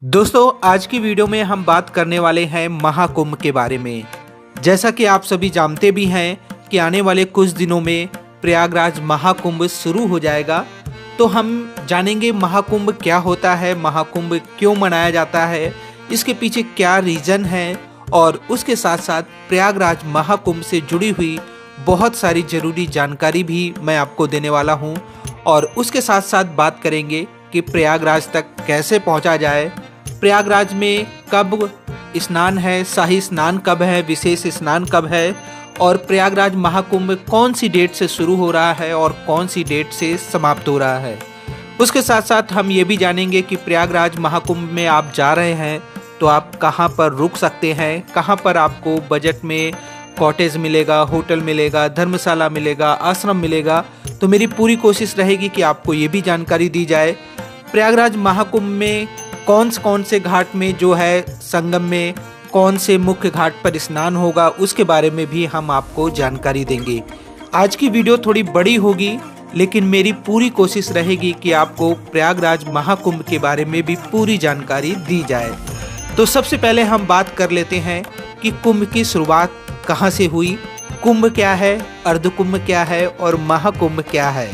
दोस्तों, आज की वीडियो में हम बात करने वाले हैं महाकुंभ के बारे में। जैसा कि आप सभी जानते भी हैं कि आने वाले कुछ दिनों में प्रयागराज महाकुंभ शुरू हो जाएगा। तो हम जानेंगे महाकुंभ क्या होता है, महाकुंभ क्यों मनाया जाता है, इसके पीछे क्या रीज़न है और उसके साथ साथ प्रयागराज महाकुंभ से जुड़ी हुई बहुत सारी ज़रूरी जानकारी भी मैं आपको देने वाला हूँ। और उसके साथ साथ बात करेंगे कि प्रयागराज तक कैसे पहुँचा जाए, प्रयागराज में कब स्नान है, शाही स्नान कब है, विशेष स्नान कब है और प्रयागराज महाकुंभ कौन सी डेट से शुरू हो रहा है और कौन सी डेट से समाप्त हो रहा है। उसके साथ साथ हम ये भी जानेंगे कि प्रयागराज महाकुंभ में आप जा रहे हैं तो आप कहाँ पर रुक सकते हैं, कहाँ पर आपको बजट में कॉटेज मिलेगा, होटल मिलेगा, धर्मशाला मिलेगा, आश्रम मिलेगा। तो मेरी पूरी कोशिश रहेगी कि आपको ये भी जानकारी दी जाए प्रयागराज महाकुंभ में कौन से घाट में जो है संगम में कौन से मुख्य घाट पर स्नान होगा, उसके बारे में भी हम आपको जानकारी देंगे। आज की वीडियो थोड़ी बड़ी होगी लेकिन मेरी पूरी कोशिश रहेगी कि आपको प्रयागराज महाकुंभ के बारे में भी पूरी जानकारी दी जाए। तो सबसे पहले हम बात कर लेते हैं कि कुंभ की शुरुआत कहाँ से हुई, कुंभ क्या है, अर्धकुंभ क्या है और महाकुंभ क्या है।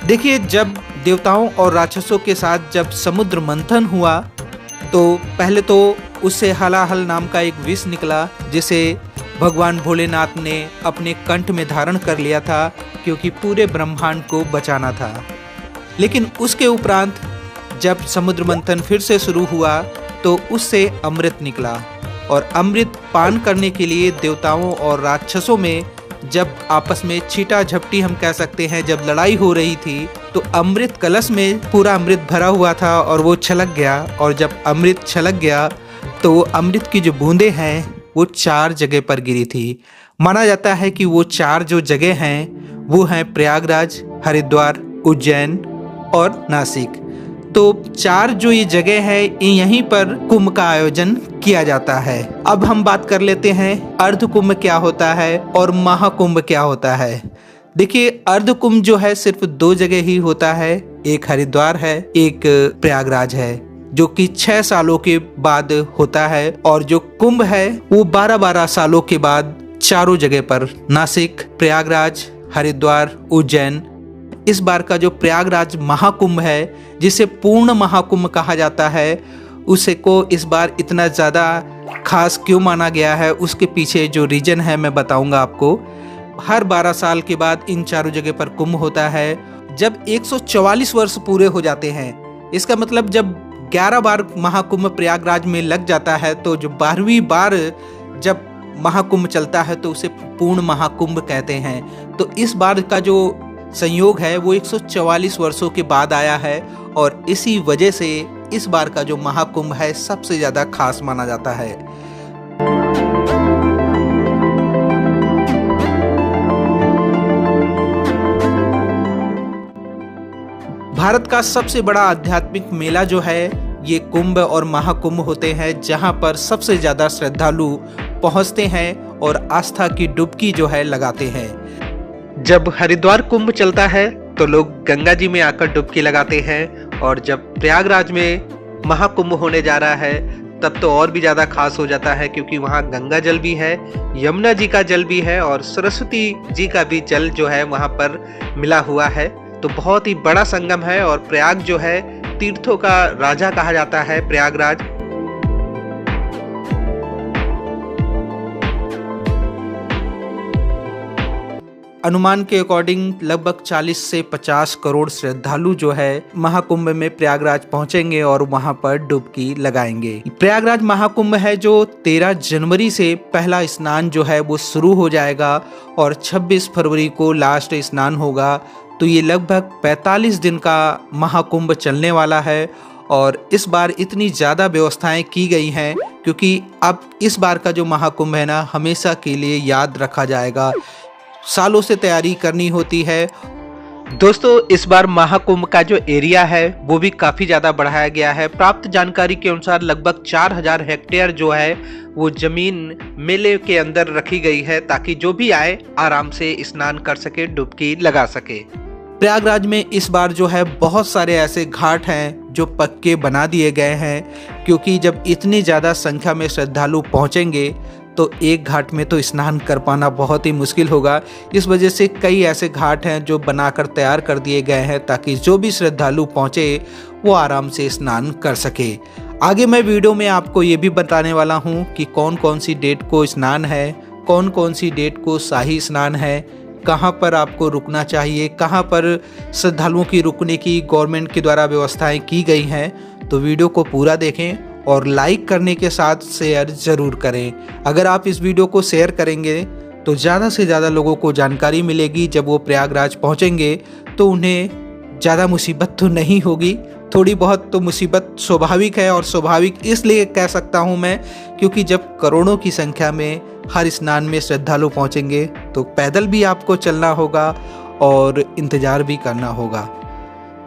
देखिए, जब देवताओं और राक्षसों के साथ जब समुद्र मंथन हुआ तो पहले तो उससे हलाहल नाम का एक विष निकला जिसे भगवान भोलेनाथ ने अपने कंठ में धारण कर लिया था क्योंकि पूरे ब्रह्मांड को बचाना था। लेकिन उसके उपरांत जब समुद्र मंथन फिर से शुरू हुआ तो उससे अमृत निकला और अमृत पान करने के लिए देवताओं और राक्षसों में जब आपस में छीटा झपटी हम कह सकते हैं, जब लड़ाई हो रही थी तो अमृत कलश में पूरा अमृत भरा हुआ था और वो छलक गया। और जब अमृत छलक गया तो अमृत की जो बूंदें हैं वो 4 जगह पर गिरी थी। माना जाता है कि वो 4 जो जगह हैं वो हैं प्रयागराज, हरिद्वार, उज्जैन और नासिक। तो 4 जो ये जगह है यहीं पर कुंभ का आयोजन किया जाता है। अब हम बात कर लेते हैं अर्धकुंभ क्या होता है और महाकुंभ क्या होता है। देखिए, अर्धकुंभ जो है सिर्फ 2 जगह ही होता है, एक हरिद्वार है, एक प्रयागराज है, जो कि 6 सालों के बाद होता है। और जो कुंभ है वो 12-12 सालों के बाद चारों जगह पर, नासिक, प्रयागराज, हरिद्वार, उज्जैन। इस बार का जो प्रयागराज महाकुंभ है जिसे पूर्ण महाकुंभ कहा जाता है, उसे को इस बार इतना ज़्यादा खास क्यों माना गया है, उसके पीछे जो रीजन है मैं बताऊंगा आपको। हर 12 साल के बाद इन चारों जगह पर कुंभ होता है। जब 144 वर्ष पूरे हो जाते हैं, इसका मतलब जब 11 बार महाकुंभ प्रयागराज में लग जाता है तो जो 12वीं बार जब महाकुंभ चलता है तो उसे पूर्ण महाकुंभ कहते हैं। तो इस बार का जो संयोग है वो 144 वर्षों के बाद आया है और इसी वजह से इस बार का जो महाकुंभ है सबसे ज़्यादा खास माना जाता है। भारत का सबसे बड़ा आध्यात्मिक मेला जो है ये कुंभ और महाकुंभ होते हैं, जहां पर सबसे ज़्यादा श्रद्धालु पहुंचते हैं और आस्था की डुबकी जो है लगाते हैं। जब हरिद्वार कुंभ चलता है तो लोग गंगा जी में आकर डुबकी लगाते हैं और जब प्रयागराज में महाकुंभ होने जा रहा है तब तो और भी ज़्यादा खास हो जाता है क्योंकि वहाँ गंगा जल भी है, यमुना जी का जल भी है और सरस्वती जी का भी जल जो है वहाँ पर मिला हुआ है। तो बहुत ही बड़ा संगम है और प्रयाग जो है तीर्थों का राजा कहा जाता है प्रयागराज। अनुमान के अकॉर्डिंग लगभग 40 से 50 करोड़ श्रद्धालु जो है महाकुंभ में प्रयागराज पहुंचेंगे और वहां पर डुबकी लगाएंगे। प्रयागराज महाकुंभ है जो 13 जनवरी से पहला स्नान जो है वो शुरू हो जाएगा और 26 फरवरी को लास्ट स्नान होगा। तो ये लगभग 45 दिन का महाकुंभ चलने वाला है और इस बार इतनी ज़्यादा व्यवस्थाएं की गई हैं क्योंकि अब इस बार का जो महाकुंभ है ना हमेशा के लिए याद रखा जाएगा। सालों से तैयारी करनी होती है। दोस्तों, इस बार महाकुंभ का जो एरिया है वो भी काफ़ी ज़्यादा बढ़ाया गया है। प्राप्त जानकारी के अनुसार लगभग 4000 हेक्टेयर जो है वो ज़मीन मेले के अंदर रखी गई है ताकि जो भी आए आराम से स्नान कर सके, डुबकी लगा सके। प्रयागराज में इस बार जो है बहुत सारे ऐसे घाट हैं जो पक्के बना दिए गए हैं, क्योंकि जब इतनी ज़्यादा संख्या में श्रद्धालु पहुंचेंगे तो एक घाट में तो स्नान कर पाना बहुत ही मुश्किल होगा। इस वजह से कई ऐसे घाट हैं जो बनाकर तैयार कर दिए गए हैं ताकि जो भी श्रद्धालु पहुंचे वो आराम से स्नान कर सके। आगे मैं वीडियो में आपको ये भी बताने वाला हूं कि कौन कौन सी डेट को स्नान है, कौन कौन सी डेट को शाही स्नान है, कहां पर आपको रुकना चाहिए, कहां पर श्रद्धालुओं की रुकने की गवर्नमेंट के द्वारा व्यवस्थाएं की गई हैं। तो वीडियो को पूरा देखें और लाइक करने के साथ शेयर ज़रूर करें। अगर आप इस वीडियो को शेयर करेंगे तो ज़्यादा से ज़्यादा लोगों को जानकारी मिलेगी। जब वो प्रयागराज पहुँचेंगे तो उन्हें ज़्यादा मुसीबत तो नहीं होगी, थोड़ी बहुत तो मुसीबत स्वाभाविक है। और स्वाभाविक इसलिए कह सकता हूँ मैं, क्योंकि जब करोड़ों की संख्या में हर स्नान में श्रद्धालु पहुँचेंगे तो पैदल भी आपको चलना होगा और इंतज़ार भी करना होगा।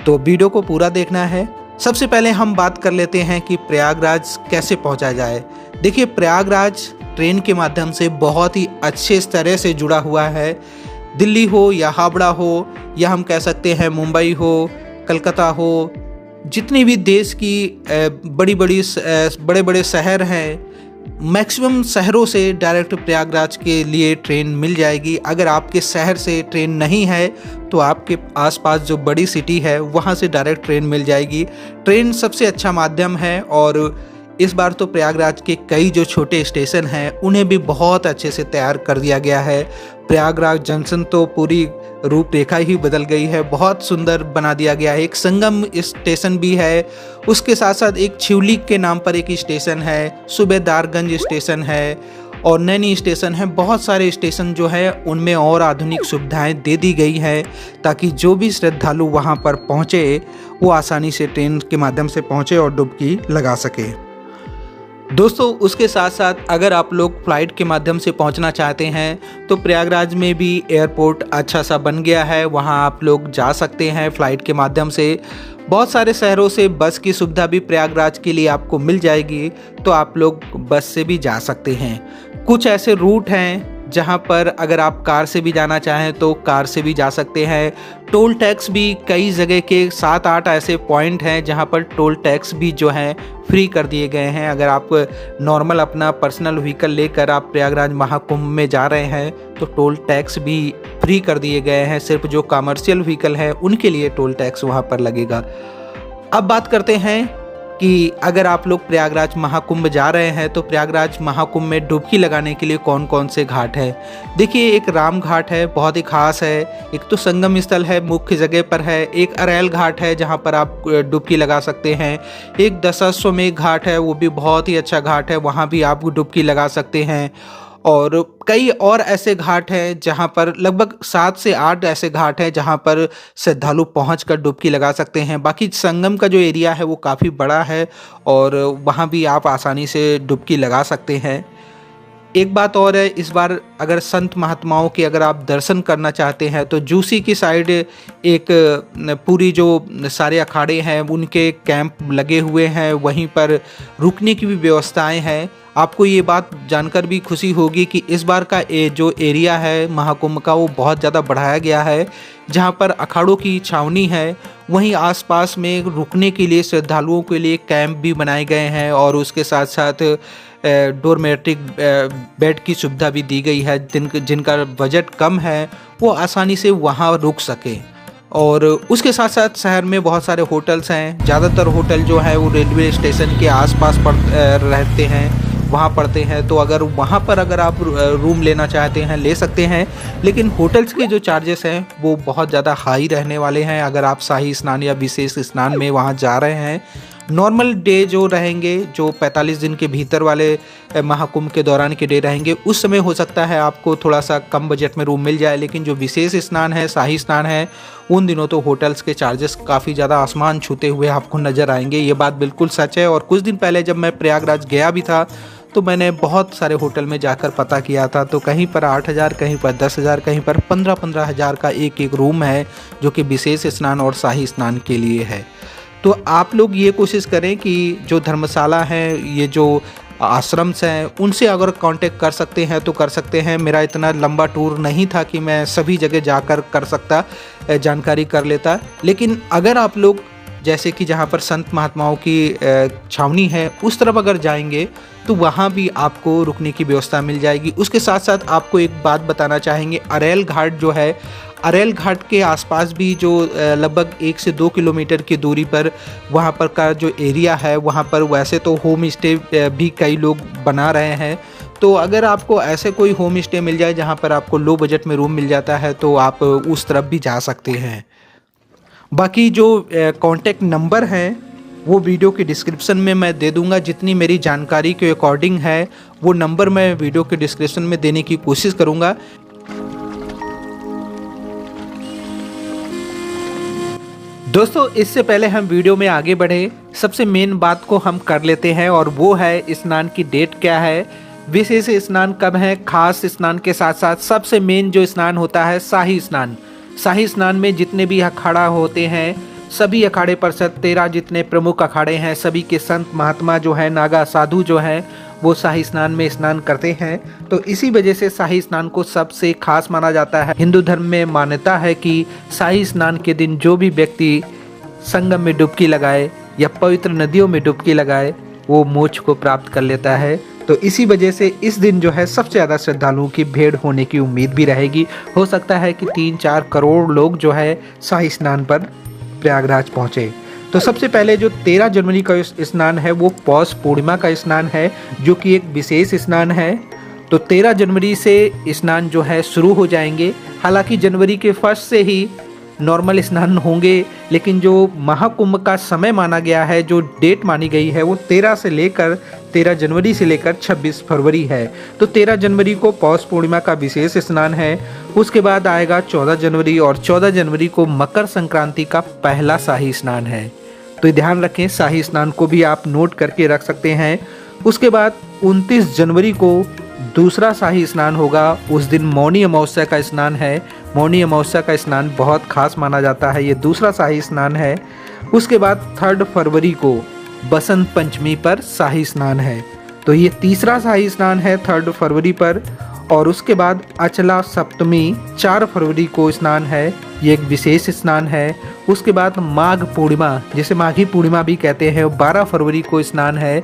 तो वीडियो को पूरा देखना है। सबसे पहले हम बात कर लेते हैं कि प्रयागराज कैसे पहुंचा जाए। देखिए, प्रयागराज ट्रेन के माध्यम से बहुत ही अच्छे तरह से जुड़ा हुआ है। दिल्ली हो या हावड़ा हो या हम कह सकते हैं मुंबई हो, कलकत्ता हो, जितनी भी देश की बड़े बड़े शहर हैं, मैक्सिमम शहरों से डायरेक्ट प्रयागराज के लिए ट्रेन मिल जाएगी। अगर आपके शहर से ट्रेन नहीं है तो आपके आसपास जो बड़ी सिटी है वहाँ से डायरेक्ट ट्रेन मिल जाएगी। ट्रेन सबसे अच्छा माध्यम है और इस बार तो प्रयागराज के कई जो छोटे स्टेशन हैं उन्हें भी बहुत अच्छे से तैयार कर दिया गया है। प्रयागराज जंक्शन तो पूरी रूपरेखा ही बदल गई है, बहुत सुंदर बना दिया गया है। एक संगम स्टेशन भी है, उसके साथ साथ एक छिवली के नाम पर एक स्टेशन है, सूबेदारगंज स्टेशन है और नैनी स्टेशन है। बहुत सारे स्टेशन जो है उनमें और आधुनिक सुविधाएं दे दी गई है ताकि जो भी श्रद्धालु वहां पर पहुंचे वो आसानी से ट्रेन के माध्यम से पहुंचे और डुबकी लगा सके। दोस्तों, उसके साथ साथ अगर आप लोग फ़्लाइट के माध्यम से पहुंचना चाहते हैं तो प्रयागराज में भी एयरपोर्ट अच्छा सा बन गया है, वहां आप लोग जा सकते हैं फ़्लाइट के माध्यम से। बहुत सारे शहरों से बस की सुविधा भी प्रयागराज के लिए आपको मिल जाएगी, तो आप लोग बस से भी जा सकते हैं। कुछ ऐसे रूट हैं जहां पर अगर आप कार से भी जाना चाहें तो कार से भी जा सकते हैं। टोल टैक्स भी कई जगह के 7-8 ऐसे पॉइंट हैं जहां पर टोल टैक्स भी जो हैं फ्री कर दिए गए हैं। अगर आप नॉर्मल अपना पर्सनल व्हीकल लेकर आप प्रयागराज महाकुंभ में जा रहे हैं तो टोल टैक्स भी फ्री कर दिए गए हैं। सिर्फ जो कमर्शियल व्हीकल है उनके लिए टोल टैक्स वहां पर लगेगा। अब बात करते हैं कि अगर आप लोग प्रयागराज महाकुंभ जा रहे हैं तो प्रयागराज महाकुंभ में डुबकी लगाने के लिए कौन कौन से घाट हैं। देखिए, एक राम घाट है, बहुत ही खास है। एक तो संगम स्थल है, मुख्य जगह पर है। एक अरैल घाट है जहां पर आप डुबकी लगा सकते हैं। एक दशाश्वमेध घाट है, वो भी बहुत ही अच्छा घाट है, वहां भी आप डुबकी लगा सकते हैं। और कई और ऐसे घाट हैं जहां पर लगभग 7 से 8 ऐसे घाट हैं जहां पर श्रद्धालु पहुंचकर डुबकी लगा सकते हैं। बाकी संगम का जो एरिया है वो काफ़ी बड़ा है और वहां भी आप आसानी से डुबकी लगा सकते हैं। एक बात और है, इस बार अगर संत महात्माओं के अगर आप दर्शन करना चाहते हैं तो जूसी की साइड एक पूरी जो सारे अखाड़े हैं उनके कैंप लगे हुए हैं, वहीं पर रुकने की भी व्यवस्थाएं हैं। आपको ये बात जानकर भी खुशी होगी कि इस बार का जो एरिया है महाकुंभ का वो बहुत ज़्यादा बढ़ाया गया है। जहाँ पर अखाड़ों की छावनी है वहीं आसपास में रुकने के लिए श्रद्धालुओं के लिए कैंप भी बनाए गए हैं और उसके साथ साथ डोरमेट्रिक बेड की सुविधा भी दी गई है। जिनका बजट कम है वो आसानी से वहाँ रुक सके। और उसके साथ साथ शहर में बहुत सारे होटल्स हैं। ज़्यादातर होटल जो है वो रेलवे स्टेशन के आसपास रहते हैं, वहाँ पड़ते हैं। तो अगर वहाँ पर अगर आप रूम लेना चाहते हैं ले सकते हैं, लेकिन होटल्स के जो चार्जेस हैं वो बहुत ज़्यादा हाई रहने वाले हैं। अगर आप शाही स्नान या विशेष स्नान में वहाँ जा रहे हैं, नॉर्मल डे जो रहेंगे, जो 45 दिन के भीतर वाले महाकुंभ के दौरान के डे रहेंगे, उस समय हो सकता है आपको थोड़ा सा कम बजट में रूम मिल जाए। लेकिन जो विशेष स्नान है, शाही स्नान है, उन दिनों तो होटल्स के चार्जेस काफ़ी ज़्यादा आसमान छूते हुए आपको नज़र आएंगे। ये बात बिल्कुल सच है। और कुछ दिन पहले जब मैं प्रयागराज गया भी था तो मैंने बहुत सारे होटल में जाकर पता किया था, तो कहीं पर 8,000, कहीं पर 10,000, कहीं पर 15-15 हज़ार का एक एक रूम है जो कि विशेष स्नान और शाही स्नान के लिए है। तो आप लोग ये कोशिश करें कि जो धर्मशाला है, ये जो आश्रम्स हैं, उनसे अगर कांटेक्ट कर सकते हैं तो कर सकते हैं। मेरा इतना लंबा टूर नहीं था कि मैं सभी जगह जाकर कर सकता, जानकारी कर लेता। लेकिन अगर आप लोग जैसे कि जहाँ पर संत महात्माओं की छावनी है उस तरफ अगर जाएंगे तो वहाँ भी आपको रुकने की व्यवस्था मिल जाएगी। उसके साथ साथ आपको एक बात बताना चाहेंगे, अरेल घाट जो है, अरेल घाट के आसपास भी जो लगभग 1 से 2 किलोमीटर की दूरी पर वहाँ पर का जो एरिया है, वहाँ पर वैसे तो होम स्टे भी कई लोग बना रहे हैं। तो अगर आपको ऐसे कोई होम स्टे मिल जाए जहाँ पर आपको लो बजट में रूम मिल जाता है तो आप उस तरफ भी जा सकते हैं। बाकी जो कॉन्टैक्ट नंबर हैं वो वीडियो के डिस्क्रिप्शन में मैं दे दूंगा। जितनी मेरी जानकारी के अकॉर्डिंग है वो नंबर मैं वीडियो के डिस्क्रिप्शन में देने की कोशिश करूंगा। दोस्तों, इससे पहले हम वीडियो में आगे बढ़े, सबसे मेन बात को हम कर लेते हैं और वो है स्नान की डेट क्या है, विशेष स्नान कब है। खास स्नान के साथ साथ सबसे मेन जो स्नान होता है शाही स्नान। शाही स्नान में जितने भी अखाड़ा होते हैं, सभी अखाड़े परिषद 13 जितने प्रमुख अखाड़े हैं, सभी के संत महात्मा जो है, नागा साधु जो हैं, वो शाही स्नान में स्नान करते हैं। तो इसी वजह से शाही स्नान को सबसे खास माना जाता है। हिंदू धर्म में मान्यता है कि शाही स्नान के दिन जो भी व्यक्ति संगम में डुबकी लगाए या पवित्र नदियों में डुबकी लगाए वो मोक्ष को प्राप्त कर लेता है। तो इसी वजह से इस दिन जो है सबसे ज़्यादा श्रद्धालुओं की भीड़ होने की उम्मीद भी रहेगी। हो सकता है कि 3-4 करोड़ लोग जो है शाही स्नान पर प्रयागराज पहुँचे। तो सबसे पहले जो 13 जनवरी का स्नान है वो पौष पूर्णिमा का स्नान है, जो कि एक विशेष स्नान है। तो 13 जनवरी से स्नान जो है शुरू हो जाएंगे। हालांकि जनवरी के फर्स्ट से ही नॉर्मल स्नान होंगे, लेकिन जो महाकुंभ का समय माना गया है, जो डेट मानी गई है, वो 13 जनवरी से लेकर 26 फरवरी है। तो 13 जनवरी को पौष पूर्णिमा का विशेष स्नान है। उसके बाद आएगा 14 जनवरी और 14 जनवरी को मकर संक्रांति का पहला शाही स्नान है। तो ध्यान रखें, शाही स्नान को भी आप नोट करके रख सकते हैं। उसके बाद 29 जनवरी को दूसरा शाही स्नान होगा। उस दिन मौनी अमावस्या का स्नान है। मौनी अमावस्या का स्नान बहुत खास माना जाता है, ये दूसरा शाही स्नान है। उसके बाद 3 फरवरी को बसंत पंचमी पर शाही स्नान है। तो ये तीसरा शाही स्नान है 3 फरवरी पर। और उसके बाद अचला सप्तमी 4 फरवरी को स्नान है, ये एक विशेष स्नान है। उसके बाद माघ पूर्णिमा, जिसे माघी पूर्णिमा भी कहते हैं, 12 फरवरी को स्नान है।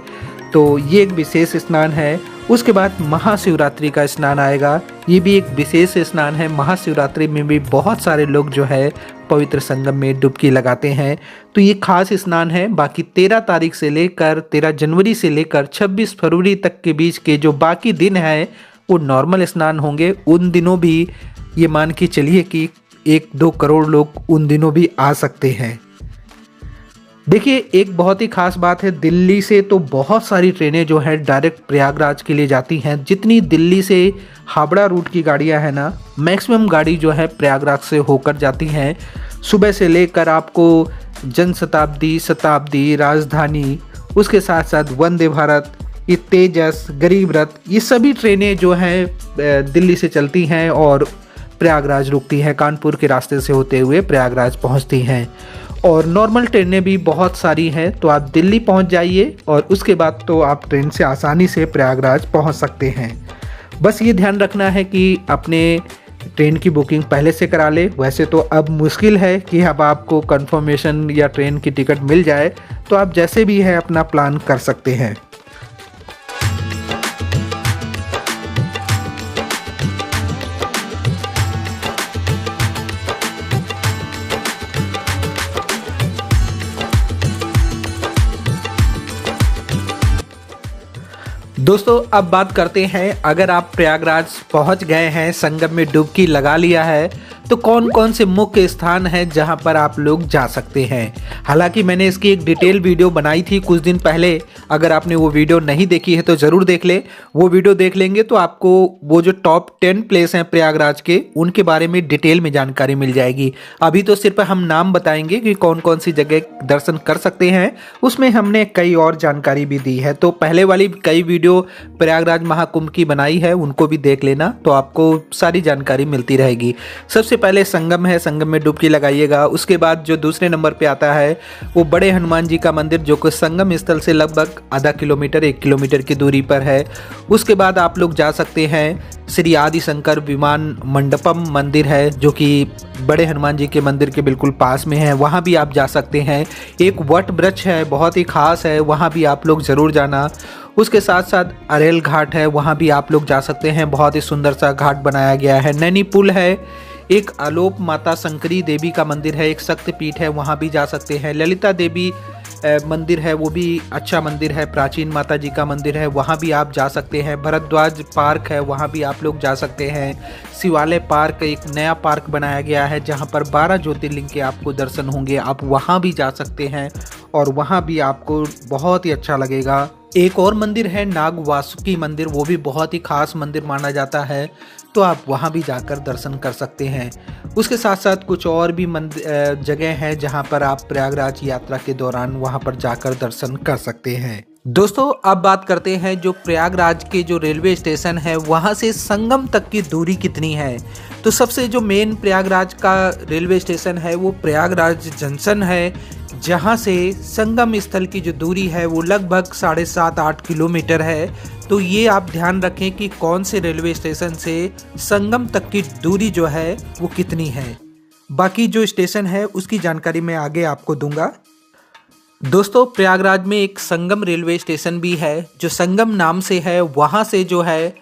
तो ये एक विशेष स्नान है। उसके बाद महाशिवरात्रि का स्नान आएगा, ये भी एक विशेष स्नान है। महाशिवरात्रि में भी बहुत सारे लोग जो है पवित्र संगम में डुबकी लगाते हैं। तो ये खास स्नान है। बाकी 13 जनवरी से लेकर 26 फरवरी तक के बीच के जो बाकी दिन हैं वो नॉर्मल स्नान होंगे। उन दिनों भी ये मान के चलिए कि 1-2 करोड़ लोग उन दिनों भी आ सकते हैं। देखिए, एक बहुत ही खास बात है, दिल्ली से तो बहुत सारी ट्रेनें जो है डायरेक्ट प्रयागराज के लिए जाती हैं। जितनी दिल्ली से हावड़ा रूट की गाड़ियां हैं ना, मैक्सिमम गाड़ी जो है प्रयागराज से होकर जाती हैं। सुबह से लेकर आपको जनशताब्दी, शताब्दी, राजधानी, उसके साथ साथ वंदे भारत, ये तेजस, गरीब रथ, ये सभी ट्रेनें जो हैं दिल्ली से चलती हैं और प्रयागराज रुकती हैं। कानपुर के रास्ते से होते हुए प्रयागराज पहुंचती हैं। और नॉर्मल ट्रेनें भी बहुत सारी हैं। तो आप दिल्ली पहुंच जाइए और उसके बाद तो आप ट्रेन से आसानी से प्रयागराज पहुंच सकते हैं। बस ये ध्यान रखना है कि अपने ट्रेन की बुकिंग पहले से करा ले। वैसे तो अब मुश्किल है कि अब आपको कंफर्मेशन या ट्रेन की टिकट मिल जाए, तो आप जैसे भी है अपना प्लान कर सकते हैं। दोस्तों, अब बात करते हैं, अगर आप प्रयागराज पहुंच गए हैं, संगम में डुबकी लगा लिया है, तो कौन कौन से मुख्य स्थान हैं जहां पर आप लोग जा सकते हैं। हालांकि मैंने इसकी एक डिटेल वीडियो बनाई थी कुछ दिन पहले। अगर आपने वो वीडियो नहीं देखी है तो ज़रूर देख ले। वो वीडियो देख लेंगे तो आपको वो जो टॉप 10 प्लेस हैं प्रयागराज के, उनके बारे में डिटेल में जानकारी मिल जाएगी। अभी तो सिर्फ हम नाम बताएंगे कि कौन कौन सी जगह दर्शन कर सकते हैं, उसमें हमने कई और जानकारी भी दी है। तो पहले वाली कई वीडियो प्रयागराज महाकुंभ की बनाई है, उनको भी देख लेना, तो आपको सारी जानकारी मिलती रहेगी। सबसे सबसे पहले संगम है, संगम में डुबकी लगाइएगा। उसके बाद जो दूसरे नंबर पे आता है वो बड़े हनुमान जी का मंदिर, जो कि संगम स्थल से लगभग आधा किलोमीटर 1 किलोमीटर की दूरी पर है। उसके बाद आप लोग जा सकते हैं श्री आदि शंकर विमान मंडपम मंदिर है, जो कि बड़े हनुमान जी के मंदिर के बिल्कुल पास में है, वहाँ भी आप जा सकते हैं। एक वट वृक्ष है, बहुत ही खास है, वहाँ भी आप लोग ज़रूर जाना। उसके साथ साथ अरेल घाट है, वहाँ भी आप लोग जा सकते हैं, बहुत ही सुंदर सा घाट बनाया गया है। नैनी पुल है, एक आलोप माता शंकरी देवी का मंदिर है, एक शक्तिपीठ है, वहाँ भी जा सकते हैं। ललिता देवी मंदिर है, वो भी अच्छा मंदिर है, प्राचीन माता जी का मंदिर है, वहाँ भी आप जा सकते हैं। भरद्वाज पार्क है, वहाँ भी आप लोग जा सकते हैं। शिवालय पार्क, एक नया पार्क बनाया गया है जहाँ पर 12 ज्योतिर्लिंग के आपको दर्शन होंगे, आप वहाँ भी जा सकते हैं और वहाँ भी आपको बहुत ही अच्छा लगेगा। एक और मंदिर है नाग वासुकी मंदिर, वो भी बहुत ही खास मंदिर माना जाता है, तो आप वहाँ भी जाकर दर्शन कर सकते हैं। उसके साथ साथ कुछ और भी जगह हैं जहाँ पर आप प्रयागराज यात्रा के दौरान वहाँ पर जाकर दर्शन कर सकते हैं। दोस्तों अब बात करते हैं जो प्रयागराज के जो रेलवे स्टेशन है वहाँ से संगम तक की दूरी कितनी है। तो सबसे जो मेन प्रयागराज का रेलवे स्टेशन है वो प्रयागराज जंक्शन है, जहाँ से संगम स्थल की जो दूरी है वो लगभग 7.5-8 किलोमीटर है। तो ये आप ध्यान रखें कि कौन से रेलवे स्टेशन से संगम तक की दूरी जो है वो कितनी है। बाकी जो स्टेशन है उसकी जानकारी मैं आगे आपको दूंगा। दोस्तों प्रयागराज में एक संगम रेलवे स्टेशन भी है, जो संगम नाम से है। वहाँ से जो है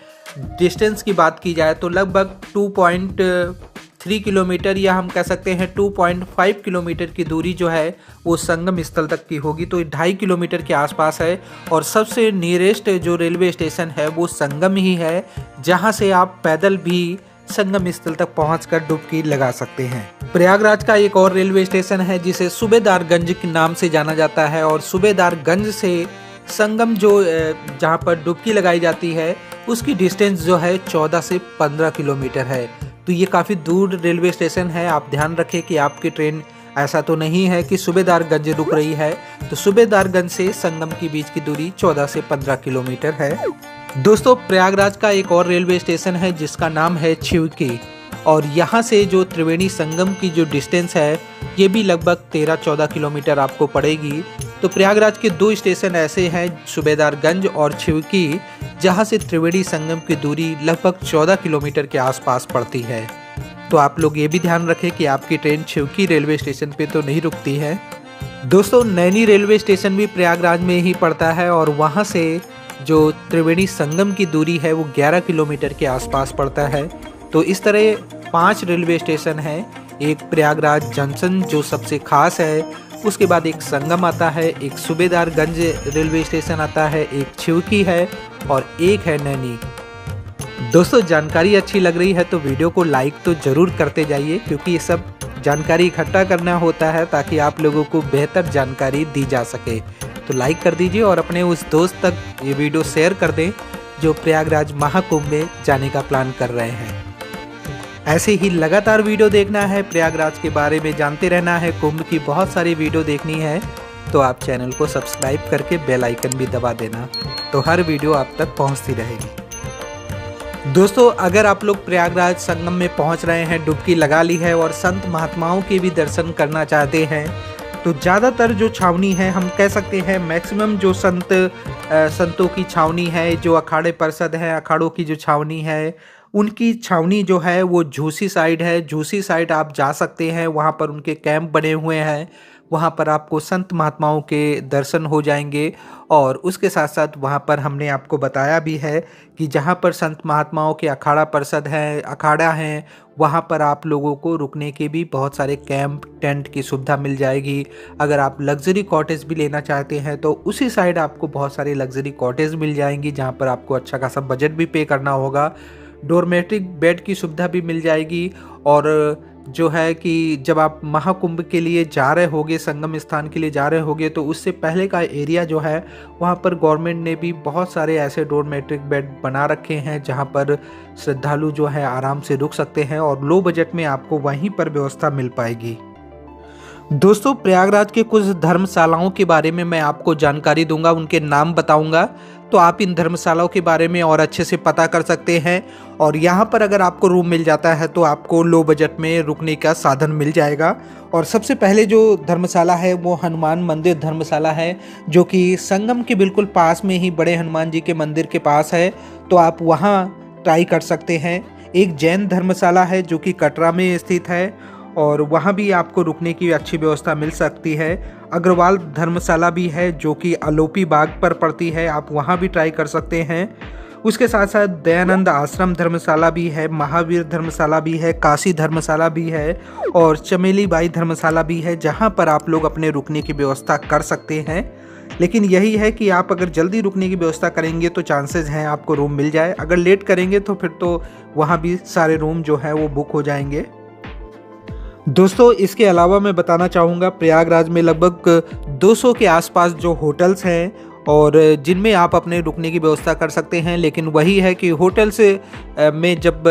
डिस्टेंस की बात की जाए तो लगभग 2.3 किलोमीटर या हम कह सकते हैं 2.5 किलोमीटर की दूरी जो है वो संगम स्थल तक की होगी, तो 2.5 किलोमीटर के आसपास है। और सबसे नियरेस्ट जो रेलवे स्टेशन है वो संगम ही है, जहां से आप पैदल भी संगम स्थल तक पहुंचकर डुबकी लगा सकते हैं। प्रयागराज का एक और रेलवे स्टेशन है जिसे सूबेदारगंज के नाम से जाना जाता है, और सूबेदारगंज से संगम जो जहां पर डुबकी लगाई जाती है उसकी डिस्टेंस जो है 14 से 15 किलोमीटर है। तो ये काफ़ी दूर रेलवे स्टेशन है। आप ध्यान रखें कि आपकी ट्रेन ऐसा तो नहीं है कि सूबेदारगंज रुक रही है, तो सूबेदारगंज से संगम के बीच की दूरी 14 से 15 किलोमीटर है। दोस्तों प्रयागराज का एक और रेलवे स्टेशन है जिसका नाम है छिवकी, और यहाँ से जो त्रिवेणी संगम की जो डिस्टेंस है ये भी लगभग 13-14 किलोमीटर आपको पड़ेगी। तो प्रयागराज के 2 स्टेशन ऐसे हैं, सूबेदारगंज और छिवकी, जहाँ से त्रिवेणी संगम की दूरी लगभग 14 किलोमीटर के आसपास पड़ती है। तो आप लोग ये भी ध्यान रखें कि आपकी ट्रेन छिवकी रेलवे स्टेशन पे तो नहीं रुकती है। दोस्तों नैनी रेलवे स्टेशन भी प्रयागराज में ही पड़ता है, और वहाँ से जो त्रिवेणी संगम की दूरी है वो 11 किलोमीटर के आसपास पड़ता है। तो इस तरह 5 रेलवे स्टेशन हैं। एक प्रयागराज जंक्शन जो सबसे खास है, उसके बाद एक संगम आता है, एक सूबेदारगंज रेलवे स्टेशन आता है, एक छिवकी है और एक है नैनी। दोस्तों जानकारी अच्छी लग रही है तो वीडियो को लाइक तो ज़रूर करते जाइए, क्योंकि ये सब जानकारी इकट्ठा करना होता है ताकि आप लोगों को बेहतर जानकारी दी जा सके। तो लाइक कर दीजिए और अपने उस दोस्त तक ये वीडियो शेयर कर दें जो प्रयागराज महाकुंभ में जाने का प्लान कर रहे हैं। ऐसे ही लगातार वीडियो देखना है, प्रयागराज के बारे में जानते रहना है, कुंभ की बहुत सारी वीडियो देखनी है, तो आप चैनल को सब्सक्राइब करके बेल आइकन भी दबा देना, तो हर वीडियो आप तक पहुंचती रहेगी। दोस्तों अगर आप लोग प्रयागराज संगम में पहुंच रहे हैं, डुबकी लगा ली है और संत महात्माओं के भी दर्शन करना चाहते हैं, तो ज़्यादातर जो छावनी है हम कह सकते हैं मैक्सिमम जो संतों की छावनी है, जो अखाड़े परिषद है, अखाड़ों की जो छावनी है, उनकी छावनी जो है वो झूसी साइड है। झूसी साइड आप जा सकते हैं, वहाँ पर उनके कैंप बने हुए हैं, वहाँ पर आपको संत महात्माओं के दर्शन हो जाएंगे। और उसके साथ साथ वहाँ पर हमने आपको बताया भी है कि जहाँ पर संत महात्माओं के अखाड़ा परिषद है, अखाड़ा हैं, वहाँ पर आप लोगों को रुकने के भी बहुत सारे कैंप टेंट की सुविधा मिल जाएगी। अगर आप लग्जरी कॉटेज भी लेना चाहते हैं तो उसी साइड आपको बहुत सारे लग्जरी कॉटेज मिल जाएंगी, जहाँ पर आपको अच्छा खासा बजट भी पे करना होगा। डोरमेट्रिक बेड की सुविधा भी मिल जाएगी। और जो है कि जब आप महाकुंभ के लिए जा रहे होगे, संगम स्थान के लिए जा रहे होगे, तो उससे पहले का एरिया जो है वहाँ पर गवर्नमेंट ने भी बहुत सारे ऐसे डोरमेट्रिक बेड बना रखे हैं जहाँ पर श्रद्धालु जो है आराम से रुक सकते हैं और लो बजट में आपको वहीं पर व्यवस्था मिल पाएगी। दोस्तों, प्रयागराज के कुछ धर्मशालाओं के बारे में मैं आपको जानकारी दूंगा, उनके नाम बताऊंगा, तो आप इन धर्मशालाओं के बारे में और अच्छे से पता कर सकते हैं। और यहाँ पर अगर आपको रूम मिल जाता है तो आपको लो बजट में रुकने का साधन मिल जाएगा। और सबसे पहले जो धर्मशाला है वो हनुमान मंदिर धर्मशाला है, जो कि संगम के बिल्कुल पास में ही बड़े हनुमान जी के मंदिर के पास है, तो आप वहाँ ट्राई कर सकते हैं। एक जैन धर्मशाला है जो कि कटरा में स्थित है, और वहाँ भी आपको रुकने की अच्छी व्यवस्था मिल सकती है। अग्रवाल धर्मशाला भी है जो कि आलोपी बाग पर पड़ती है, आप वहाँ भी ट्राई कर सकते हैं। उसके साथ साथ दयानंद आश्रम धर्मशाला भी है, महावीर धर्मशाला भी है, काशी धर्मशाला भी है और चमेली बाई धर्मशाला भी है, जहाँ पर आप लोग अपने रुकने की व्यवस्था कर सकते हैं। लेकिन यही है कि आप अगर जल्दी रुकने की व्यवस्था करेंगे तो चांसेस हैं आपको रूम मिल जाए, अगर लेट करेंगे तो फिर तो वहाँ भी सारे रूम जो है वो बुक हो जाएंगे। दोस्तों, इसके अलावा मैं बताना चाहूँगा, प्रयागराज में लगभग 200 के आसपास जो होटल्स हैं और जिनमें आप अपने रुकने की व्यवस्था कर सकते हैं। लेकिन वही है कि होटल्स में जब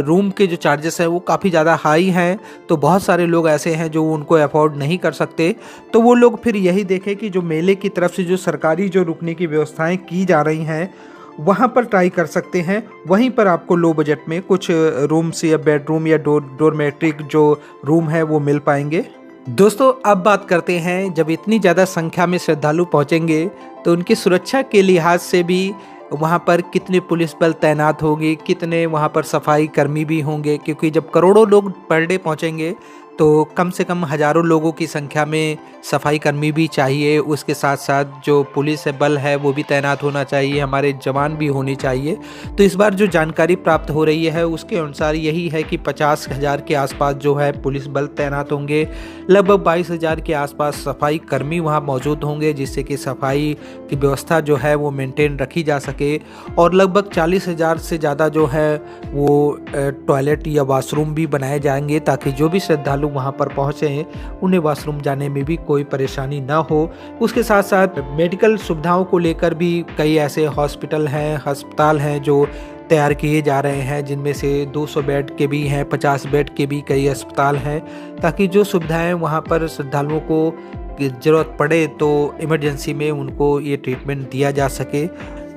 रूम के जो चार्जेस हैं वो काफ़ी ज़्यादा हाई हैं, तो बहुत सारे लोग ऐसे हैं जो उनको अफोर्ड नहीं कर सकते, तो वो लोग फिर यही देखें कि जो मेले की तरफ से जो सरकारी जो रुकने की व्यवस्थाएं की जा रही हैं वहाँ पर ट्राई कर सकते हैं। वहीं पर आपको लो बजट में कुछ रूम्स या बेडरूम या डोरमेट्रिक जो रूम है वो मिल पाएंगे। दोस्तों, अब बात करते हैं, जब इतनी ज़्यादा संख्या में श्रद्धालु पहुँचेंगे तो उनकी सुरक्षा के लिहाज से भी वहाँ पर कितने पुलिस बल तैनात होंगे, कितने वहाँ पर सफाई कर्मी भी होंगे, क्योंकि जब करोड़ों लोग पर डे पहुँचेंगे तो कम से कम हज़ारों लोगों की संख्या में सफाई कर्मी भी चाहिए। उसके साथ साथ जो पुलिस बल है वो भी तैनात होना चाहिए, हमारे जवान भी होने चाहिए। तो इस बार जो जानकारी प्राप्त हो रही है उसके अनुसार यही है कि 50,000 के आसपास जो है पुलिस बल तैनात होंगे, लगभग 22,000 के आसपास सफाई कर्मी वहाँ मौजूद होंगे, जिससे कि सफाई की व्यवस्था जो है वो मेंटेन रखी जा सके। और लगभग 40,000 से ज़्यादा जो है वो टॉयलेट या वाशरूम भी बनाए जाएंगे, ताकि जो भी श्रद्धालु वहाँ पर पहुँचे उन्हें वॉशरूम जाने में भी कोई परेशानी ना हो। उसके साथ साथ मेडिकल सुविधाओं को लेकर भी कई ऐसे हॉस्पिटल हैं, अस्पताल हैं जो तैयार किए जा रहे हैं, जिनमें से 200 बेड के भी हैं, 50 बेड के भी कई अस्पताल हैं, ताकि जो सुविधाएं वहाँ पर श्रद्धालुओं को ज़रूरत पड़े तो इमरजेंसी में उनको ये ट्रीटमेंट दिया जा सके।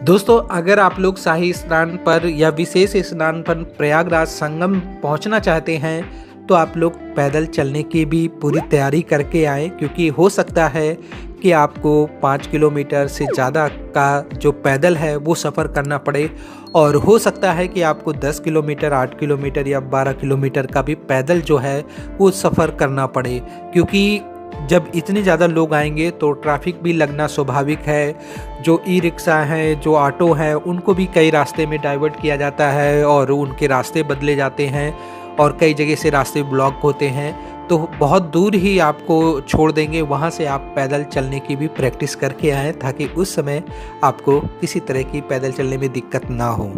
दोस्तों, अगर आप लोग शाही स्नान पर या विशेष स्नान पर प्रयागराज संगम पहुँचना चाहते हैं तो आप लोग पैदल चलने की भी पूरी तैयारी करके आएँ, क्योंकि हो सकता है कि आपको 5 किलोमीटर से ज़्यादा का जो पैदल है वो सफ़र करना पड़े, और हो सकता है कि आपको 10 किलोमीटर, 8 किलोमीटर या 12 किलोमीटर का भी पैदल जो है वो सफ़र करना पड़े। क्योंकि जब इतने ज़्यादा लोग आएंगे तो ट्रैफिक भी लगना स्वाभाविक है। जो ई रिक्शा हैं, जो ऑटो हैं, उनको भी कई रास्ते में डाइवर्ट किया जाता है और उनके रास्ते बदले जाते हैं, और कई जगह से रास्ते ब्लॉक होते हैं, तो बहुत दूर ही आपको छोड़ देंगे। वहाँ से आप पैदल चलने की भी प्रैक्टिस करके आएँ, ताकि उस समय आपको किसी तरह की पैदल चलने में दिक्कत ना हो।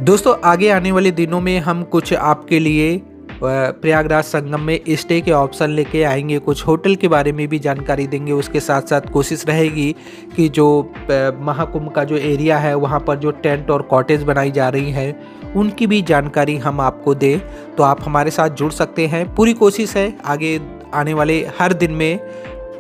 दोस्तों, आगे आने वाले दिनों में हम कुछ आपके लिए प्रयागराज संगम में स्टे के ऑप्शन लेके आएंगे, कुछ होटल के बारे में भी जानकारी देंगे। उसके साथ साथ कोशिश रहेगी कि जो महाकुंभ का जो एरिया है वहाँ पर जो टेंट और कॉटेज बनाई जा रही है उनकी भी जानकारी हम आपको दें, तो आप हमारे साथ जुड़ सकते हैं। पूरी कोशिश है आगे आने वाले हर दिन में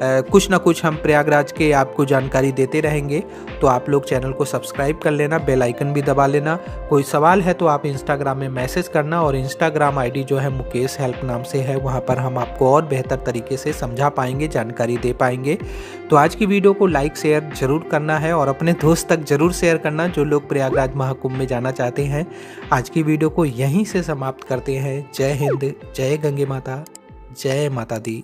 कुछ ना कुछ हम प्रयागराज के आपको जानकारी देते रहेंगे। तो आप लोग चैनल को सब्सक्राइब कर लेना, बेल आइकन भी दबा लेना। कोई सवाल है तो आप इंस्टाग्राम में मैसेज करना, और इंस्टाग्राम आईडी जो है मुकेश हेल्प नाम से है, वहाँ पर हम आपको और बेहतर तरीके से समझा पाएंगे, जानकारी दे पाएंगे। तो आज की वीडियो को लाइक शेयर ज़रूर करना है और अपने दोस्त तक ज़रूर शेयर करना जो लोग प्रयागराज महाकुंभ में जाना चाहते हैं। आज की वीडियो को यहीं से समाप्त करते हैं। जय हिंद, जय गंगे माता, जय माता दी।